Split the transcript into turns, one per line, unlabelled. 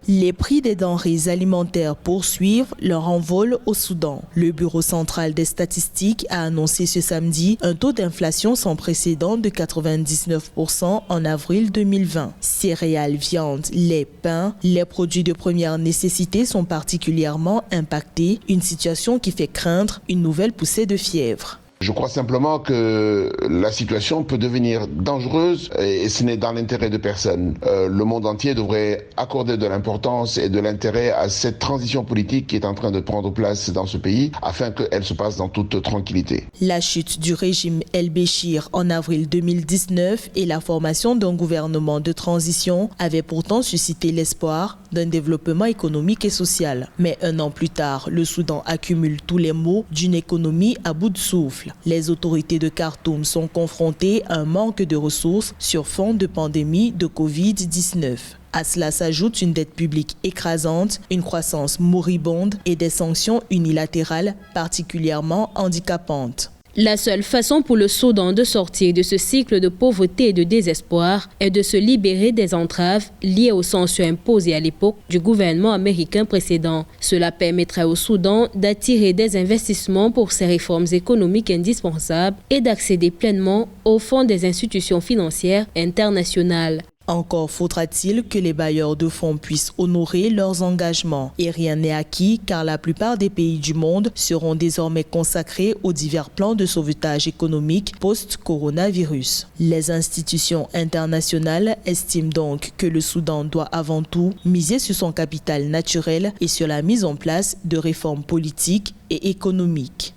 Les prix des denrées alimentaires poursuivent leur envol au Soudan. Le Bureau central des statistiques a annoncé ce samedi un taux d'inflation sans précédent de 99% en avril 2020. Céréales, viande, lait, pain, les produits de première nécessité sont particulièrement impactés, une situation qui fait craindre une nouvelle poussée de fièvre.
Je crois simplement que la situation peut devenir dangereuse et ce n'est dans l'intérêt de personne. Le monde entier devrait accorder de l'importance et de l'intérêt à cette transition politique qui est en train de prendre place dans ce pays afin qu'elle se passe dans toute tranquillité.
La chute du régime El-Béchir en avril 2019 et la formation d'un gouvernement de transition avaient pourtant suscité l'espoir d'un développement économique et social. Mais un an plus tard, le Soudan accumule tous les maux d'une économie à bout de souffle. Les autorités de Khartoum sont confrontées à un manque de ressources sur fond de pandémie de Covid-19. À cela s'ajoute une dette publique écrasante, une croissance moribonde et des sanctions unilatérales particulièrement handicapantes.
La seule façon pour le Soudan de sortir de ce cycle de pauvreté et de désespoir est de se libérer des entraves liées aux sanctions imposées à l'époque du gouvernement américain précédent. Cela permettrait au Soudan d'attirer des investissements pour ses réformes économiques indispensables et d'accéder pleinement aux fonds des institutions financières internationales.
Encore faudra-t-il que les bailleurs de fonds puissent honorer leurs engagements. Et rien n'est acquis car la plupart des pays du monde seront désormais consacrés aux divers plans de sauvetage économique post-coronavirus. Les institutions internationales estiment donc que le Soudan doit avant tout miser sur son capital naturel et sur la mise en place de réformes politiques et économiques.